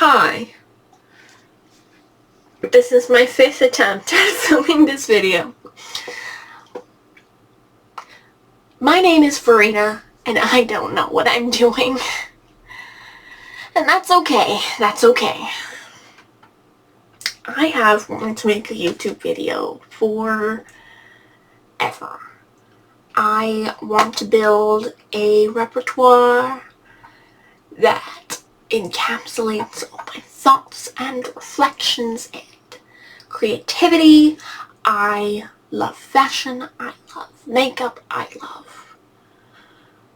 Hi. This is my 5th attempt at filming this video. My name is Verena, and I don't know what I'm doing. And that's okay. That's okay. I have wanted to make a YouTube video forever. I want to build a repertoire that encapsulates all my thoughts and reflections and creativity. I love fashion. I love makeup. I love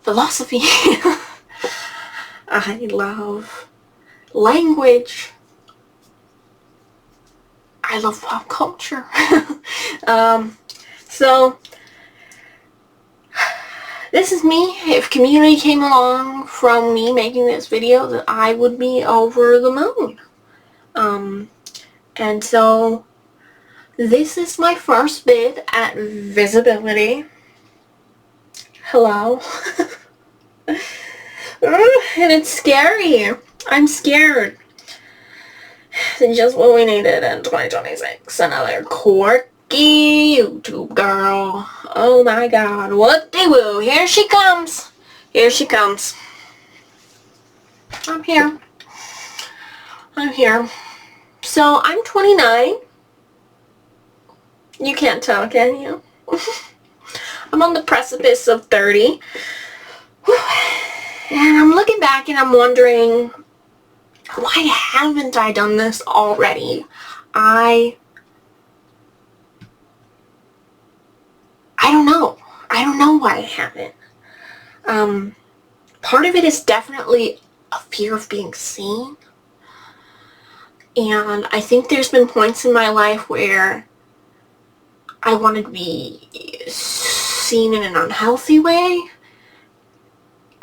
philosophy. I love language. I love pop culture. So this is me. If community came along from me making this video, then I would be over the moon. And so this is my first bid at visibility. Hello. And it's scary. I'm scared. It's just what we needed in 2026. Another quirky YouTube girl. Oh my god. What the woo. Here she comes. Here she comes. I'm here. I'm here. So, I'm 29. You can't tell, can you? I'm on the precipice of 30. And I'm looking back and I'm wondering, why haven't I done this already? I don't know. I don't know why I haven't. Part of it is definitely a fear of being seen. And I think there's been points in my life where I wanted to be seen in an unhealthy way.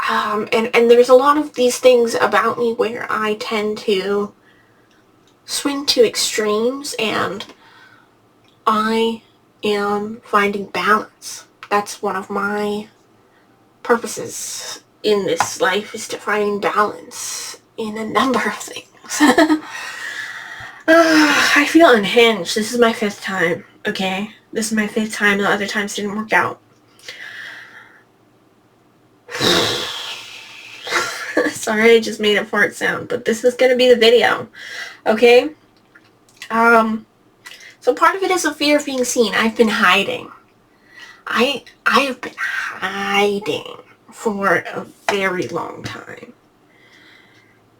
And there's a lot of these things about me where I tend to swing to extremes, and I am finding balance. That's one of my purposes in this life, is to find balance in a number of things. I feel unhinged. This is my 5th time, okay? This is my 5th time. The other times didn't work out. Sorry, I just made a fart sound, but this is gonna be the video, okay? So part of it is a fear of being seen. I've been hiding. I have been hiding for a very long time.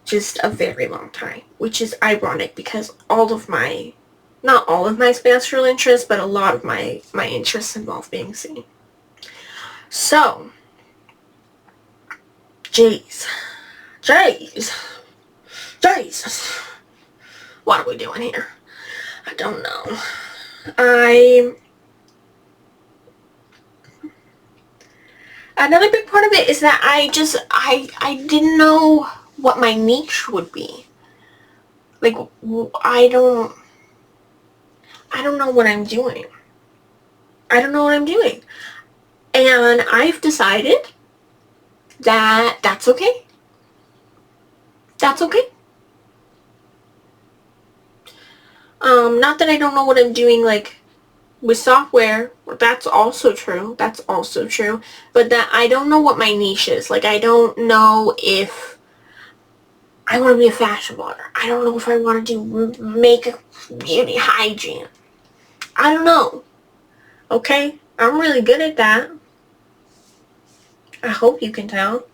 Just a very long time, which is ironic because all of my, not all of my special interests, but a lot of my interests involve being seen. So, Jesus, what are we doing here? I don't know. Another big part of it is that I didn't know what my niche would be. Like, I don't know what I'm doing. I don't know what I'm doing. And I've decided that that's okay. That's okay. Not that I don't know what I'm doing, like, with software. That's also true. That's also true. But that I don't know what my niche is. Like, I don't know if I want to be a fashion blogger. I don't know if I want to do makeup, beauty, hygiene. I don't know. Okay? I'm really good at that. I hope you can tell.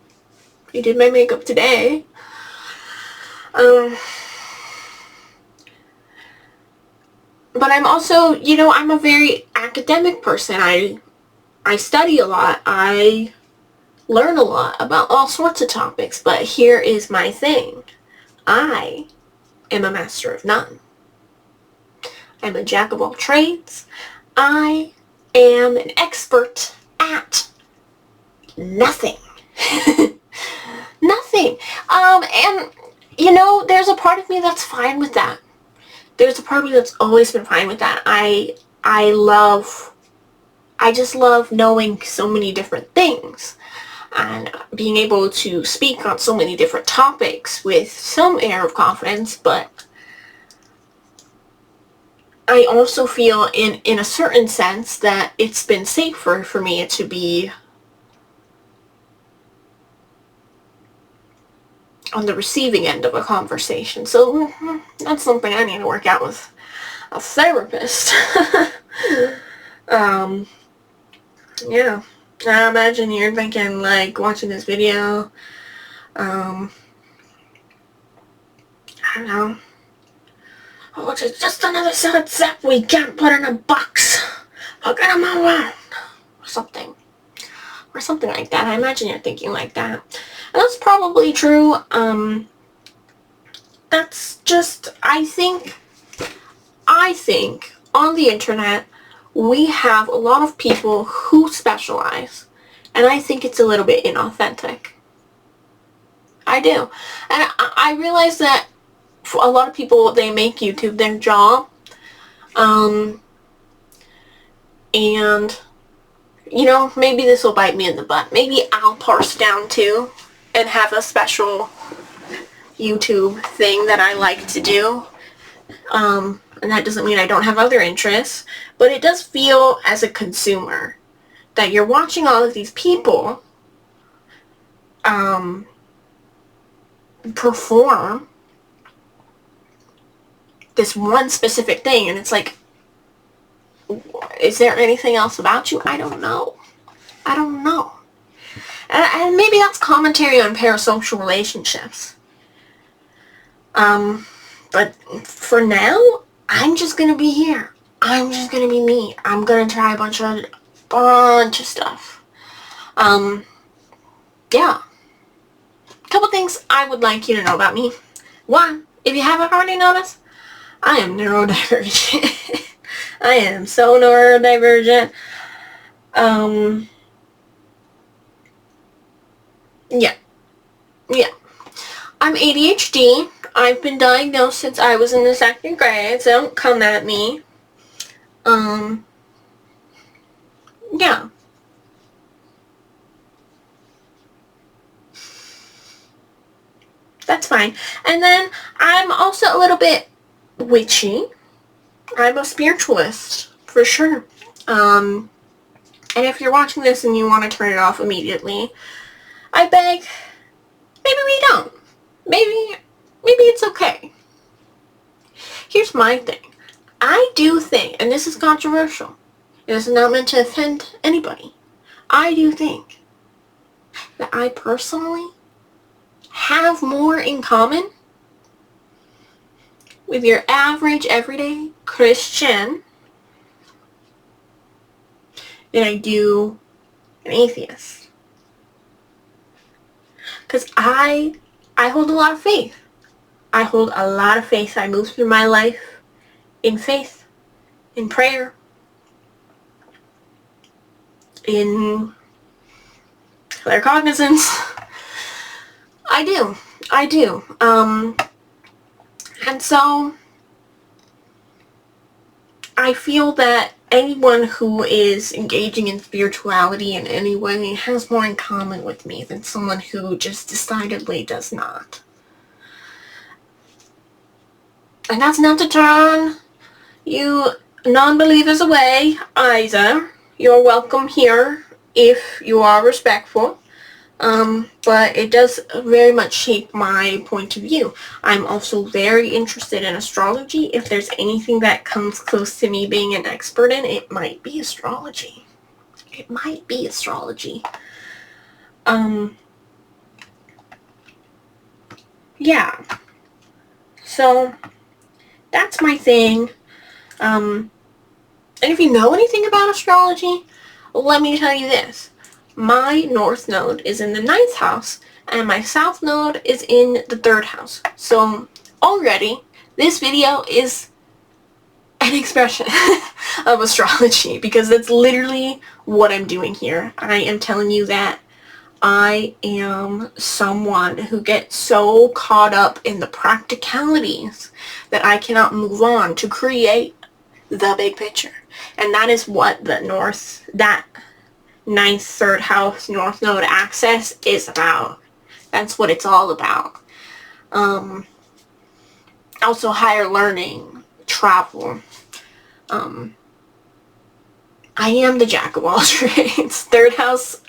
You did my makeup today. But I'm also, I'm a very academic person. I study a lot. I learn a lot about all sorts of topics. But here is my thing. I am a master of none. I'm a jack of all trades. I am an expert at nothing. Nothing. And, there's a part of me that's fine with that. There's a part of me that's always been fine with that. I just love knowing so many different things. and being able to speak on so many different topics with some air of confidence, but I also feel in a certain sense that it's been safer for me to be on the receiving end of a conversation. So that's something I need to work out with a therapist. Yeah. I imagine you're thinking, like, watching this video, I don't know, oh, it's just another set of zap we can't put in a box. Look at them around. Or something. Or something like that. I imagine you're thinking like that. And that's probably true. That's just, I think on the internet, we have a lot of people who specialize. And I think it's a little bit inauthentic. I do. And I realize that for a lot of people, they make YouTube their job. And, you know, maybe this will bite me in the butt. Maybe I'll parse down too and have a special YouTube thing that I like to do. And that doesn't mean I don't have other interests, but it does feel as a consumer that you're watching all of these people perform this one specific thing, and it's like, is there anything else about you? I don't know. And maybe that's commentary on parasocial relationships. But for now, I'm just gonna be here. I'm just gonna be me. I'm gonna try a bunch of stuff. Yeah. A couple things I would like you to know about me. One, if you haven't already noticed, I am neurodivergent. I am so neurodivergent. Yeah. I'm ADHD. I've been diagnosed since I was in the 2nd grade, so don't come at me. Yeah. That's fine. And then I'm also a little bit witchy. I'm a spiritualist, for sure. And if you're watching this and you want to turn it off immediately, I beg, maybe we don't. Maybe it's okay. Here's my thing. I do think, and this is controversial, it is not meant to offend anybody, I do think that I personally have more in common with your average, everyday Christian than I do an atheist. Because I hold a lot of faith. I hold a lot of faith. I move through my life in faith, in prayer, in claircognizance. I do. And so I feel that anyone who is engaging in spirituality in any way has more in common with me than someone who just decidedly does not. And that's not to turn you non-believers away either. You're welcome here if you are respectful. But it does very much shape my point of view. I'm also very interested in astrology. If there's anything that comes close to me being an expert in, it might be astrology. Yeah. So, that's my thing. And if you know anything about astrology, let me tell you this. My north node is in the 9th house, and my south node is in the 3rd house. So, already, this video is an expression of astrology, because that's literally what I'm doing here. I am telling you that I am someone who gets so caught up in the practicalities that I cannot move on to create the big picture. And that is what that ninth, third house, north node access is about. That's what it's all about. Also higher learning, travel. I am the jack of all trades. Third house,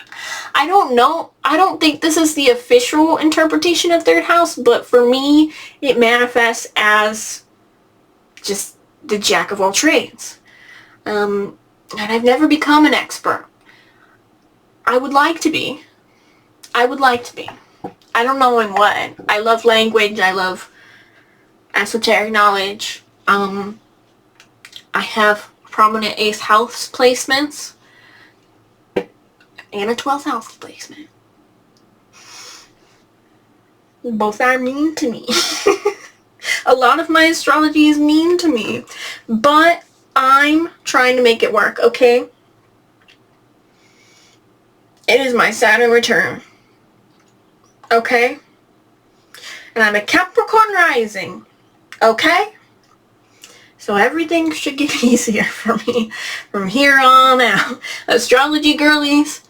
I don't know. I don't think this is the official interpretation of third house, but for me, it manifests as just the jack of all trades. And I've never become an expert. I would like to be. I would like to be. I don't know in what. I love language. I love esoteric knowledge. I have prominent 8th house placements and a 12th house placement. Both are mean to me. A lot of my astrology is mean to me, but I'm trying to make it work, okay? It is my Saturn return, okay? And I'm a Capricorn rising, okay? So everything should get easier for me from here on out. Astrology girlies,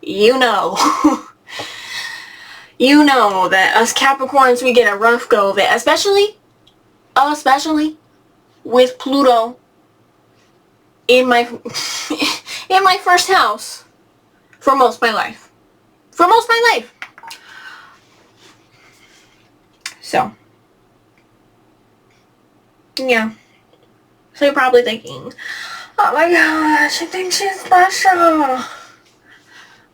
you know. You know that us Capricorns, we get a rough go of it. Especially with Pluto in my in my first house for most of my life. For most of my life. So, yeah. So you're probably thinking, oh my gosh, I think she's special.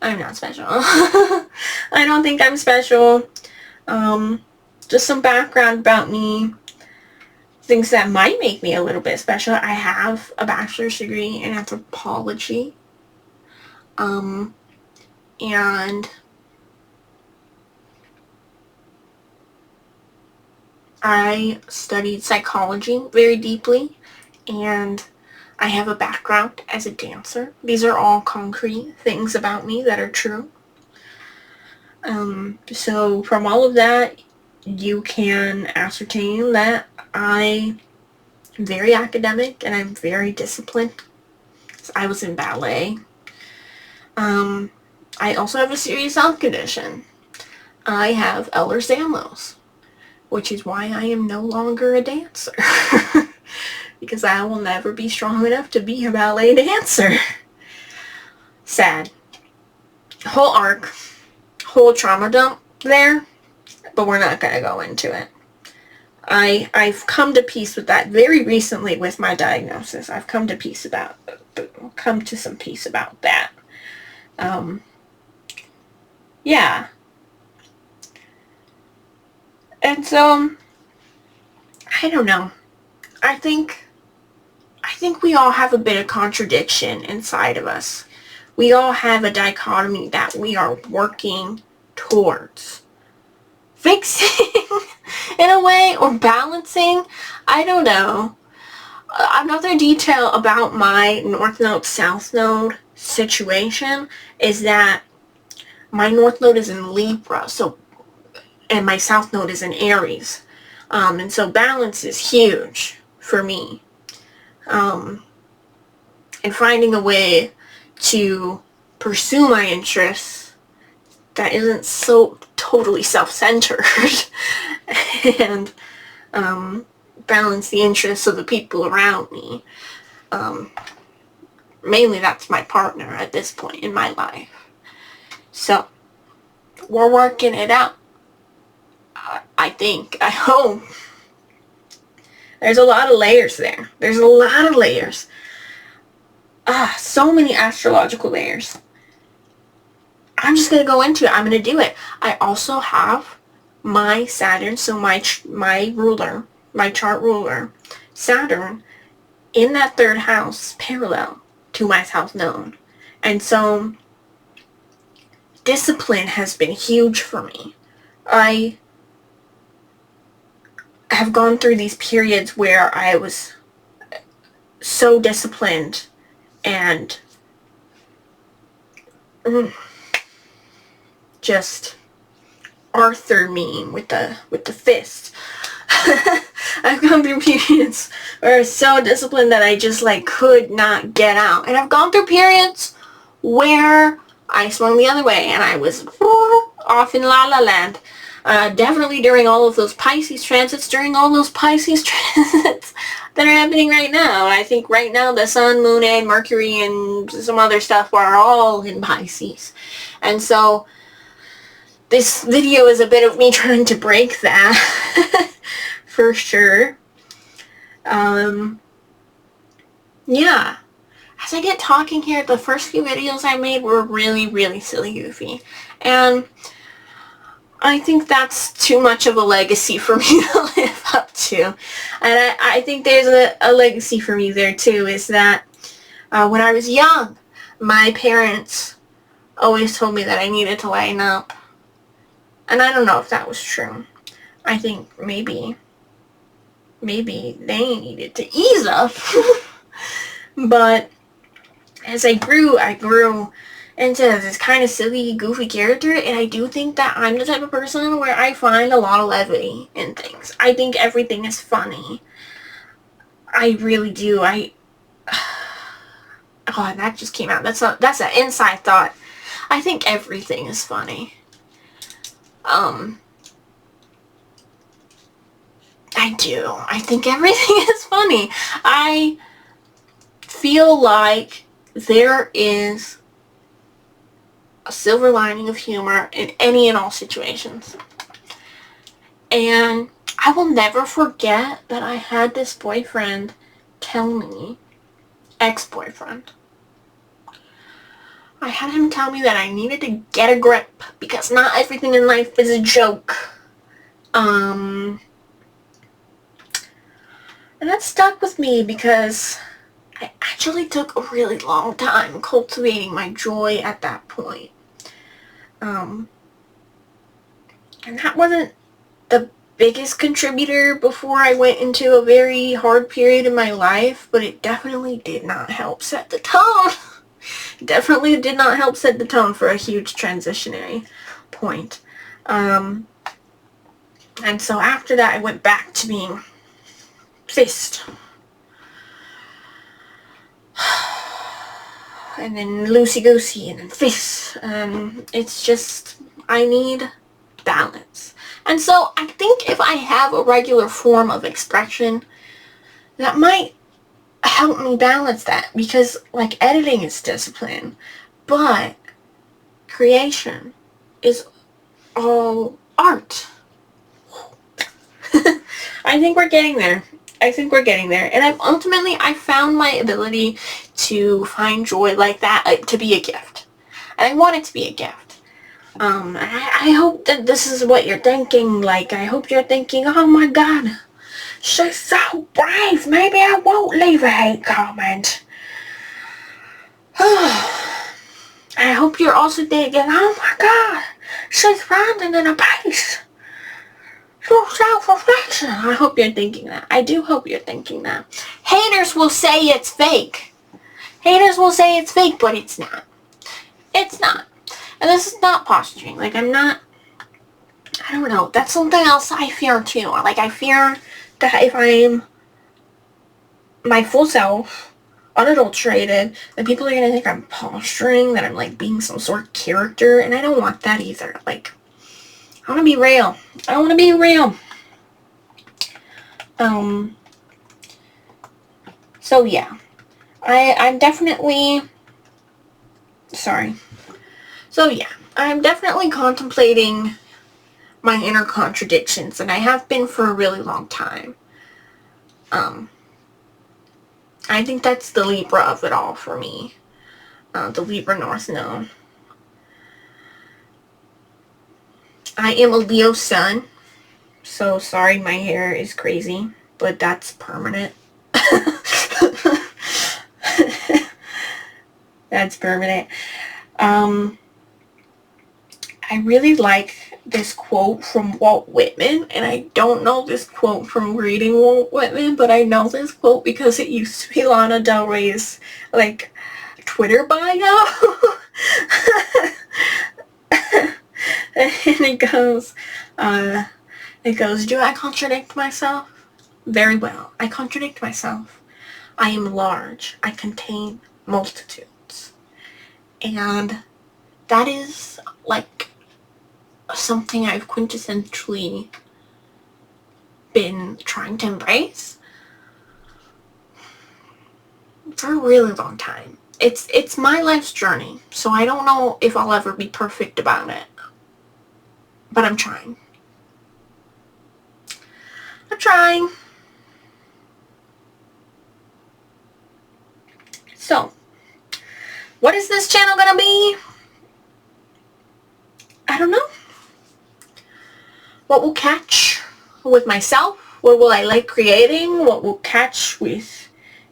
I'm not special. I don't think I'm special. Just some background about me. Things that might make me a little bit special. I have a bachelor's degree in anthropology. And I studied psychology very deeply, and I have a background as a dancer. These are all concrete things about me that are true. So from all of that, you can ascertain that I'm very academic and I'm very disciplined. I was in ballet. I also have a serious health condition. I have Ehlers-Danlos, which is why I am no longer a dancer. Because I will never be strong enough to be a ballet dancer. Sad. Whole arc, whole trauma dump there, but we're not going to go into it. I've come to peace with that very recently with my diagnosis. I've come to some peace about that. Yeah. And so, I don't know. I think we all have a bit of contradiction inside of us. We all have a dichotomy that we are working towards fixing in a way, or balancing. I don't know. Another detail about my North Node, South Node situation is that my North Node is in Libra, and my South Node is in Aries. And so balance is huge for me. And finding a way to pursue my interests that isn't so totally self-centered and balance the interests of the people around me. Mainly that's my partner at this point in my life. So, we're working it out. I think. I hope. There's a lot of layers there. There's a lot of layers. So many astrological layers. I'm just going to go into it. I'm going to do it. I also have my Saturn, so my ruler, my chart ruler, Saturn, in that third house, parallel to my South Node. And so, discipline has been huge for me. I have gone through these periods where I was so disciplined and just Arthur meme with the fist. I've gone through periods where I was so disciplined that I just could not get out. And I've gone through periods where I swung the other way and I was off in La La Land. Definitely during all of those Pisces transits, that are happening right now. I think right now the Sun, Moon, and Mercury and some other stuff are all in Pisces. And so this video is a bit of me trying to break that for sure. Yeah. As I get talking here, the first few videos I made were really, really silly goofy. And I think that's too much of a legacy for me to live up to. And I think there's a legacy for me there too, is that when I was young, my parents always told me that I needed to lighten up. And I don't know if that was true. I think maybe they needed to ease up. But as I grew into this kind of silly, goofy character, and I do think that I'm the type of person where I find a lot of levity in things. I think everything is funny. I really do. Oh, that just came out. That's an inside thought. I think everything is funny. I do. I think everything is funny. I feel like there is a silver lining of humor in any and all situations. And I will never forget that I had this boyfriend tell me, ex-boyfriend, I had him tell me that I needed to get a grip because not everything in life is a joke. And that stuck with me because I actually took a really long time cultivating my joy at that point. And that wasn't the biggest contributor before I went into a very hard period in my life, but it definitely did not help set the tone. Definitely did not help set the tone for a huge transitionary point. And so after that, I went back to being fist. And then loosey-goosey, and then fist. It's just, I need balance. And so I think if I have a regular form of expression, that might help me balance that. Because, like, editing is discipline, but creation is all art. I think we're getting there. And I found my ability to find joy like that to be a gift. And I want it to be a gift. I hope that this is what you're thinking. Like, I hope you're thinking, oh my god, she's so brave. Maybe I won't leave a hate comment. I hope you're also thinking, oh my god, she's finding in a peace. Self-reflection. I hope you're thinking that. I do hope you're thinking that. Haters will say it's fake. But it's not. It's not. And this is not posturing. Like, I don't know. That's something else I fear too. Like, I fear that if I'm my full self, unadulterated, then people are going to think I'm posturing, that I'm, like, being some sort of character, and I don't want that either. Like, I want to be real. So yeah. I'm definitely... Sorry. So yeah. I'm definitely contemplating my inner contradictions, and I have been for a really long time. I think that's the Libra of it all for me. The Libra North Node. I am a Leo sun, so sorry my hair is crazy, but that's permanent. That's permanent. I really like this quote from Walt Whitman, and I don't know this quote from reading Walt Whitman, but I know this quote because it used to be Lana Del Rey's, like, Twitter bio. And it goes, do I contradict myself? Very well. I contradict myself. I am large. I contain multitudes. And that is like something I've quintessentially been trying to embrace for a really long time. It's my life's journey, so I don't know if I'll ever be perfect about it. But I'm trying. I'm trying. So, what is this channel gonna be? I don't know. What will catch with myself? What will I like creating? What will catch with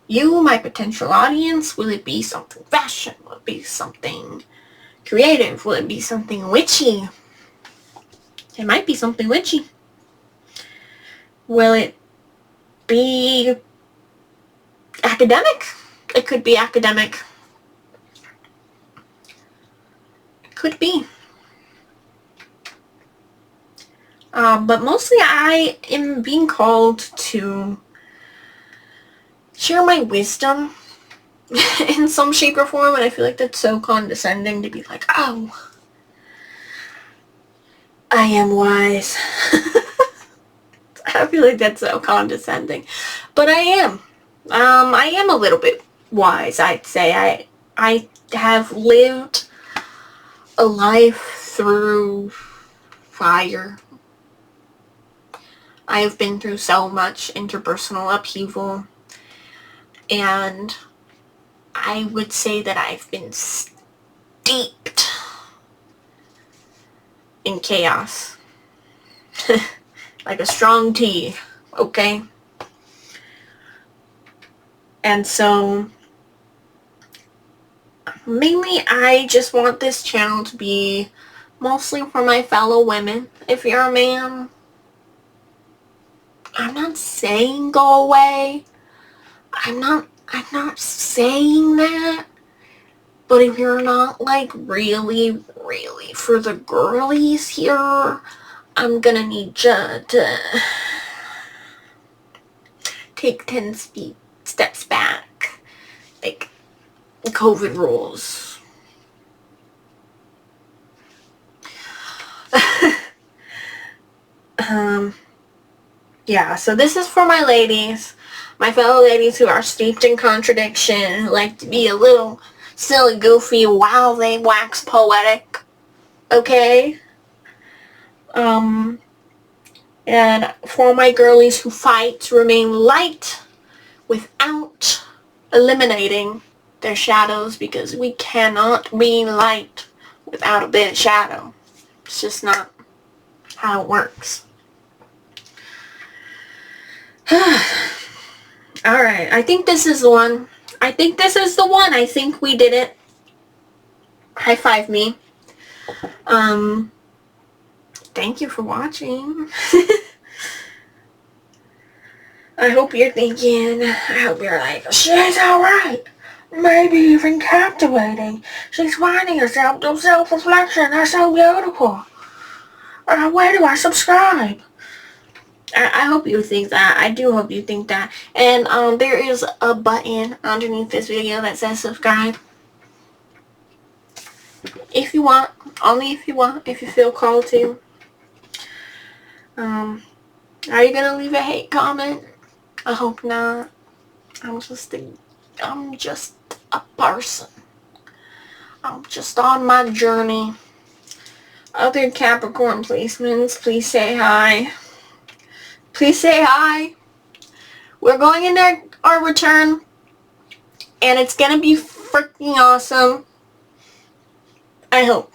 you, my potential audience? Will it be something fashion? Will it be something creative? Will it be something witchy? It might be something witchy. Will it be academic? It could be academic. It could be. But mostly I am being called to share my wisdom in some shape or form, and I feel like that's so condescending to be like, oh, I am wise. I feel like that's so condescending. But I am. I am a little bit wise, I'd say. I have lived a life through fire. I have been through so much interpersonal upheaval, and I would say that I've been steeped in chaos. Like a strong tea, okay? And so, mainly I just want this channel to be mostly for my fellow women. If you're a man, I'm not saying go away. I'm not saying that. But if you're not like really for the girlies here, I'm gonna need you to take 10 steps back. Like COVID rules. Yeah, so this is for my ladies, my fellow ladies who are steeped in contradiction, who like to be a little silly, goofy, while they wax poetic, okay? And for my girlies who fight to remain light without eliminating their shadows, because we cannot be light without a bit of shadow. It's just not how it works. Alright, I think this is the one. I think this is the one. I think we did it. High five me. Thank you for watching. I hope you're thinking, I hope you're like, she's alright. Maybe even captivating. She's finding herself through self-reflection. That's so beautiful. Where do I subscribe? I hope you think that. I do hope you think that. And there is a button underneath this video that says subscribe. If you want. Only if you want. If you feel called to. Are you gonna leave a hate comment? I hope not. I'm just a person. I'm just on my journey. Other Capricorn placements, please say hi. Please say hi. We're going into our return, and it's gonna be freaking awesome. I hope.